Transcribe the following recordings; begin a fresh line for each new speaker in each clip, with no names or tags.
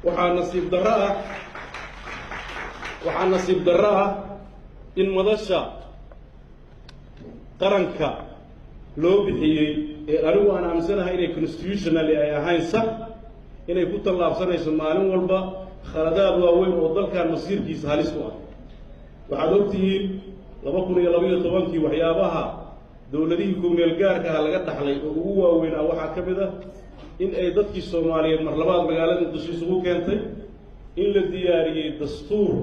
waxaa nasiib darro ah in madasha qaranka loo bixiyey ee anigu aan aaminsanahay inay constitutionally ay ahayn sax inay ku tallaabsanayso maalin walba khaladaad waaweyn oo dalkan masiirkiisa halis ku ah. waxaad ogtihiin 2012 waxyaabaha dowladihii ku-meel gaarka ah laga dhaxlay oo ugu waaweynaa waxaa ka mid ah in ay dadkii Soomaaliyeed mar labaad magaalada Muqdisho isugu keentay in la diyaariyey dastuur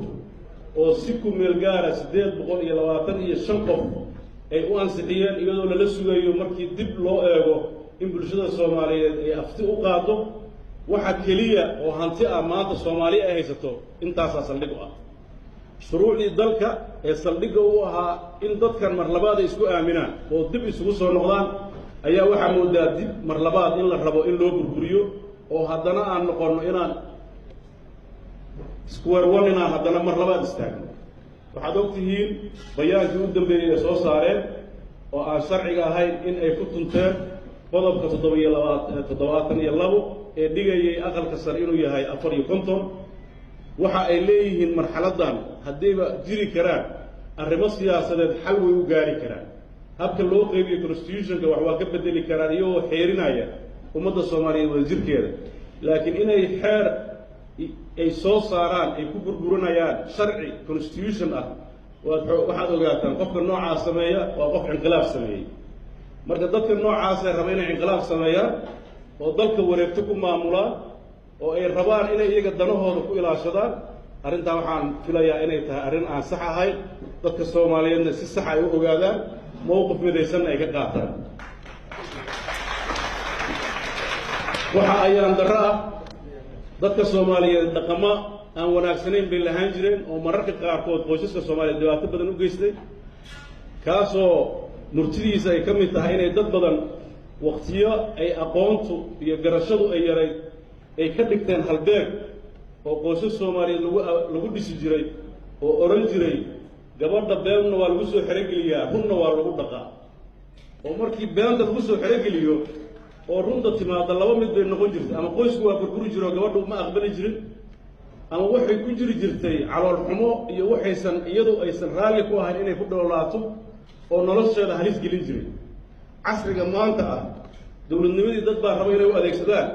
oo si ku-meel gaara 825 qof ay u ansixiyeen iyadoo lala sugayo markii dib loo eego in bulshada Soomaaliyeed ay afti u qaado waxa keliya oo hanti ah maanta Soomaaliya ay haysato intaasaa saldhig u ah. shuruucdii dalka ee saldhigga u ahaa in dadkan mar labaad ay isku aaminaan oo dib isugu soo noqdaan ayaa waxaa moodaa dib mar labaad in la rabo in loo burburiyo oo haddana aan noqono inaan square one inaan haddana mar labaad istaagno. waxaad ogtihiin bayaankii u dambeeyey ee soo saareen oo aan sharciga ahayn in ay ku tunteen qodobka 72 ee dhigayay aqalka sare inuu yahay 54. waxa ay leeyihiin marxaladan haddiiba jiri karaan arrimo siyaasadeed xal way u gaari karaan habka loo qeybiyo constitutionka wax waa ka bedeli karaan iyagoo xeerinaya ummadda Soomaaliyeed wada jirkeeda laakiin inay xeer ay soo saaraan ay ku burburinayaan sharci constitution ah waxaad ogaataan qofka noocaas sameeya waa qof inqilaab sameeyey. marka dadka noocaas ay rabaan inay inqilaab sameeyaan oo dalka wareegto ku maamulaan oo ay rabaan inay iyaga danahooda ku ilaashadaan arrintaa waxaan filayaa inay tahay arrin aan sax ahayn dadka Soomaaliyeedna si sax ay u ogaadaan mowqif midaysan ay ka qaataan. waxa ayaan darro ah dadka Soomaaliyeed dhaqamo aan wanaagsanayn bay lahaan jireen oo mararka qaarkood qoysaska Soomaaliyeed dhibaato badan u geystay kaasoo murtidiisa ay ka mid tahay inay dad badan waqtiyo ay aqoontu iyo garashadu ay yarayd ay ka dhigteen halbeeg oo qoysas Soomaaliyeed lagu dhisi jiray oo oran jiray gabadha beenna waa lagu soo xerogeliyaa runna waa lagu dhaqaa oo markii beenta lagu soo xerogeliyo oo runta timaada laba mid bay noqon jirtay ama qoysku waa burburi jiro gabadhu ma aqbali jirin ama waxay ku jiri jirtay calool xumo iyo waxaysan iyadu aysan raalli ku ahayn inay ku dhowlaato oo nolosheeda halis gelin jiray. casriga maanta ah dowladnimadii dad baa raba inay u adeegsadaan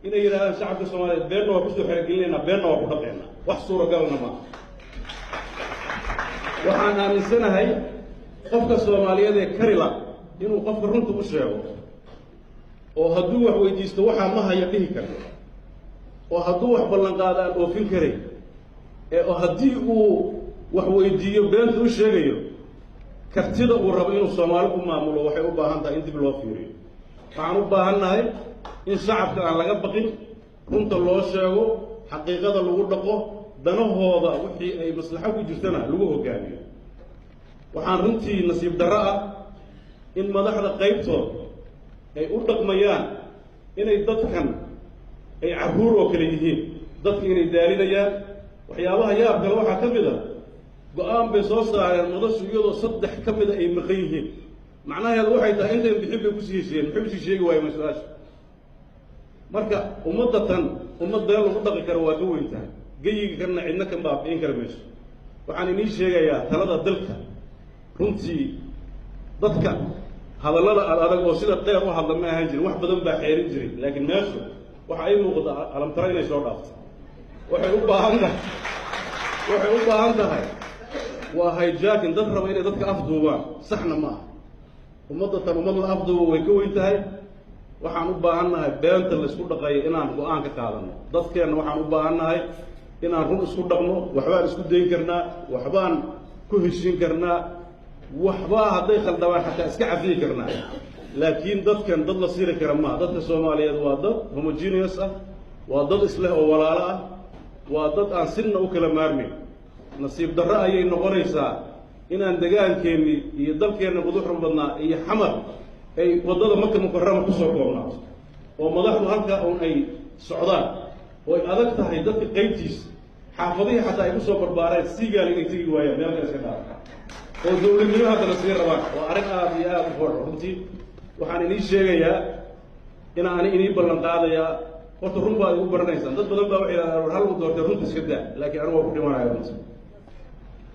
inay yidhaahdaan shacabka Soomaaliyeed beenna waa kusoo xerogelinaynaa beenna waa ku dhaqaynaa wax suuragalna maaha. waxaan aaminsanahay qofka Soomaaliyeed ee karila inuu qofka runta u sheego oo hadduu wax weydiisto waxaa ma haya dhihi kara oo hadduu wax ballan qaado aan oofin karay oo haddii uu wax weydiiyo beenta u sheegayo kartida uu rabo inuu Soomaali ku maamulo waxay u baahan tahay in dib loo fiiriyo. waxaan u baahannahay in shacabka aan laga baqin runta loo sheego xaqiiqada lagu dhaqo danahooda wixii ay maslaxo ku jirtana lagu hogaamiyo. waxaan runtii nasiib darro ah in madaxda qaybtood ay u dhaqmayaan inay dadkan ay carruur oo kale yihiin dadka inay daalinayaan. waxyaabaha yaab kale waxaa ka mid a go-aan bay soo saareen madashu iyadoo 3 ka mida ay maqan yihiin macnaheedu waxay tahay intayn bixin bay kusii heshiyeen muxuu sii sheegi waayo mas-uulaasha. marka ummadatan ummad been lagu dhaqi karo waa ka weyn tahay geyiga kana cidna kan baabi'in kara mayso. waxaan inii sheegayaa talada dalka runtii dadka hadallada adag oo sida qeyr u hadla ma ahaan jirin wax badan baa xeerin jiray laakiin meeshu waxa ay muuqda alamtara inay soo dhaaftay. waxay u baahan tahay waa hijacking dad raba inay dadka afduubaan saxna ma aha. ummadatan ummad la afduubo way ka weyn tahay. waxaan u baahannahay beenta la isku dhaqayo inaan go-aan ka qaadano dadkeenna waxaan u baahannahay inaan run isku dhaqno waxbaan isku dayn karnaa waxbaan ku heshiin karnaa waxbaa hadday khaldabaan xataa iska cafiyi karnaa laakiin dadkan dad la siri kara maaha. dadka Soomaaliyeed waa dad homogeneous ah waa dad isleh oo walaalo ah waa dad aan sinna u kala maarmayn. nasiib darro ayay noqonaysaa inaan degaankeennii iyo dalkeenna quduxda badnaa iyo xamar ay waddada Maka Mukarrama ku soo koobnaato oo madaxdu halkaa uun ay socdaan oo ay adag tahay dadka qaybtiisa xaafadihii xataa ay ku soo barbaareen siigaal inay tegi waayaan meel kale iska dhaafaan oo dowladnimo haddana sii rabaan waa arrin aad iyo aad u fool runtii. waxaan inii sheegayaa inaan inii ballan qaadayaa horta run baad igu baranaysaan dad badan baa waxay yidhahdaan hal u doortay runta iska daa laakiin anigu waa ku dhimanayo runta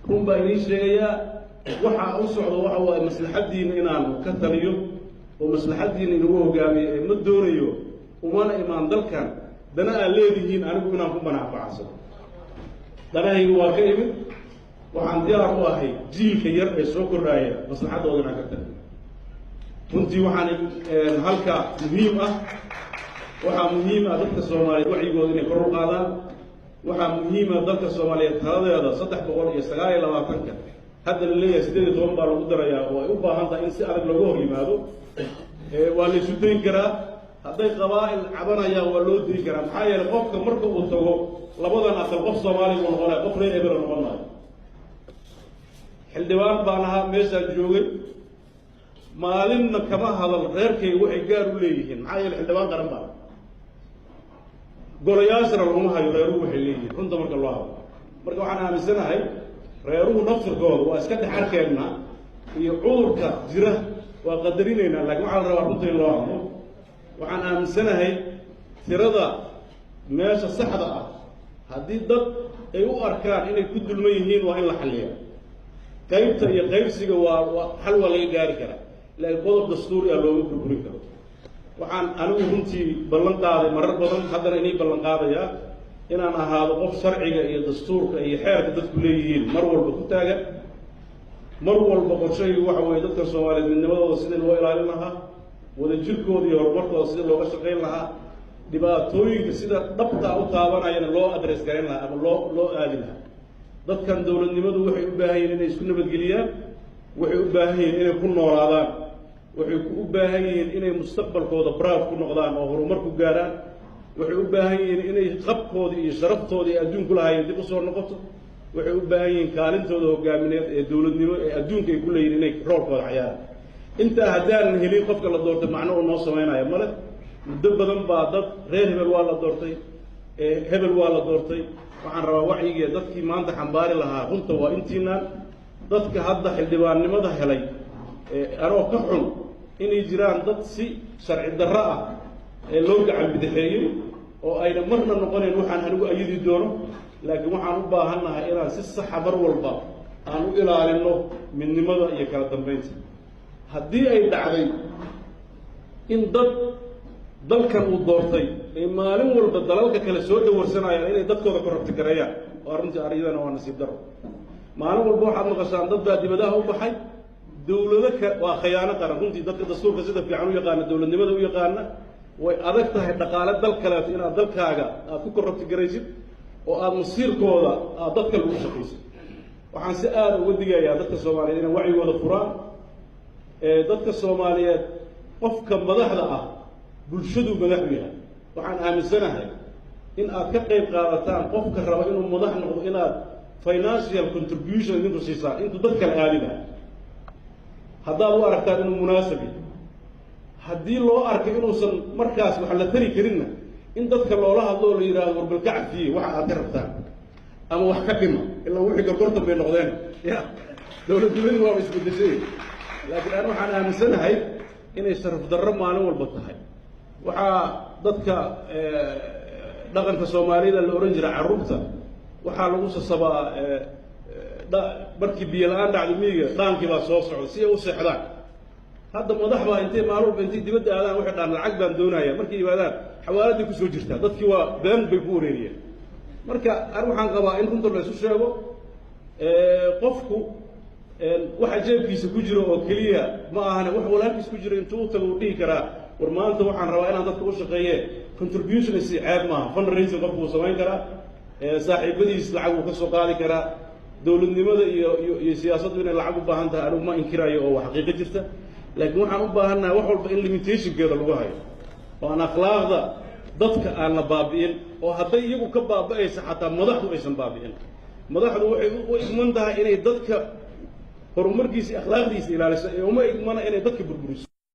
run baa idiin sheegayaa waxa u socdo waxa waaye maslaxaddiina inaan ka taliyo oo maslaxaddiina inagu hogaamiyo ee ma doonayo umana imaan dalkan dana aad leedihiin anigu inaan ku manaafacansado danahaygu waa ka imid waxaan diyaar u ahay jiilka yar ee soo korraaya maslaxaddooda inaan ka taliyo runtii waxaan halka muhiim ah waxaa muhiim ah dadka soomaaliyeed wacyigooda inay kor u qaadaan waxaa muhiim ah dalka soomaaliyeed taladeeda 329-ka hadda la leeyahay 18 baa lagu darayaa oo ay u baahan tahay in si adag looga hor yimaado waa la isu dayn karaa hadday qabaa'il cabanayaan waa loo dayn karaa maxaa yeelay qofka marka uu tago labadan aqal qof soomaaliga uu noqonaya qof reer hebela noqon maayo xildhibaan baan ahaa meeshaan joogay maalinna kama hadal reerkayga waxay gaar u leeyihiin maxaa yeelay xildhibaan qaran baa golayaashana laguma hayo reeruhu waxay leeyihiin runta marka loo hadlo marka waxaan aaminsanahay reeruhu naftirkooda waa iska dhex arkeennaa iyo cudurka jira waa qadarinaynaa laakiin waxaa la rabaa runta in loo hadlo waxaan aaminsanahay tirada meesha saxda ah haddii dad ay u arkaan inay ku dulman yihiin waa in la xalliya qaybta iyo qaybsiga xal waa laga gaari karaa laakiin qodob dastuuri ah looma burburin karo waxaan anigu runtii ballan qaaday marar badan haddana inii ballan qaadayaa inaan ahaado qof sharciga iyo dastuurka iyo xeerka dadku leeyihiin mar walba ku taagan mar walba qorshaygu waxa weeye dadka soomaaliyeed midnimadooda sidii loo ilaalin lahaa wadajirkooda iyo horumarkooda sidii looga shaqayn lahaa dhibaatooyinka sida dhabtaa u taabanayana loo adres garayn lahaa ama loo aadi lahaa dadkan dowladnimadu waxay u baahan yihiin inay isku nabadgeliyaan waxay u baahan yihiin inay ku noolaadaan waxay u baahan yihiin inay mustaqbalkooda braaf ku noqdaan oo horumar ku gaaraan waxay u baahan yihiin inay qabkoodii iyo sharaftooda ee adduunku lahaayeen dib u soo noqoto waxay u baahan yihiin kaalintooda hogaamineed ee dowladnimo ee adduunka ay ku leeyihin inay roolkooda cayaaraan intaa haddaanan helin qofka la doortay macno uu noo samaynaya male muddo badan baa dad reer hebel waa la doortay hebel waa la doortay waxaan rabaa wacyigiiya dadkii maanta xambaari lahaa runta waa intiinaan dadka hadda xildhibaannimada helay anoo ka xun inay jiraan dad si sharci darro ah ee loo gacan bidixeeyey oo ayna marna noqonayn waxaan anigu ayadi doono laakiin waxaan u baahannahay inaan si saxa mar walba aan u ilaalinno midnimada iyo kala dambaynta haddii ay dhacday in dad dalkan uu doortay ay maalin walba dalalka kale soo dhawarsanayaan inay dadkooda ka rabtigareeyaan oo arrintii ariyadana waa nasiib daro maalin walba waxaad maqashaan dad baa dibadaha u baxay dowlado waa khiyaano qaran runtii dadka dastuurka sida fiican u yaqaana dowladnimada u yaqaana way adag tahay dhaqaale dal kaleeto inaad dalkaaga aad ku korrabtigaraysid oo aada masiirkooda aad dadka lagu shaqaysid waxaan si aada uga digayaa dadka soomaaliyeed inay wacyigooda furaan dadka soomaaliyeed qofka madaxda ah bulshaduu madax u yahay waxaan aaminsanahay in aad ka qayb qaadataan qofka raba inuu madax noqdo inaad financial contribution idinku siisaan intuu dad kale aadinahay haddaad u aragtaan inuu munaasab yahay haddii loo arkay inuusan markaas wax la tari karinna in dadka loola hadlo oo la yidhaahdo warbalka cafiye waxa aad ka rabtaan ama wax ka dhima ilaa wixii gorgortan bay noqdeen ya dowladnimadii waaba isbedeshay laakiin aan waxaan aaminsanahay inay sharaf darro maalin walba tahay waxaa dadka dhaqanka soomaalida la ohan jira carruurta waxaa lagu sasabaa markii biyo la-aan dhacdo miyiga dhaankii baa soo socda si ay u seexdaan hadda madax baa intay maalin walba intay dibadda aadaan waxay dhaan lacag baan doonaya markay yimaadaan xawaaladday kusoo jirtaa dadkii waa been bay ku wareeriyeen marka an waxaan qabaa in runta la isu sheego qofku waxa jeebkiisa ku jiro oo keliya ma ahane wax walaalkiis ku jiro intuu u tago uu dhihi karaa war maanta waxaan rabaa inaan dadka u shaqeeye contribution isi ceeb maaha fundraising qofku uu samayn karaa saaxiibadiis lacag uu ka soo qaadi karaa dowladnimada iyo siyaasaddu inay lacag u baahan tahay anigu ma inkirayo oo waa xaqiiqo jirta laakiin waxaan u baahannahay wax walba in limitationkeeda lagu hayo oo aan akhlaaqda dadka aan la baabi'in oo hadday iyagu ka baaba'aysa xataa madaxdu aysan baabi'in madaxdu waxay u igman tahay inay dadka horumarkiisa akhlaaqdiisa ilaaliso ee uma igmana inay dadka burburiso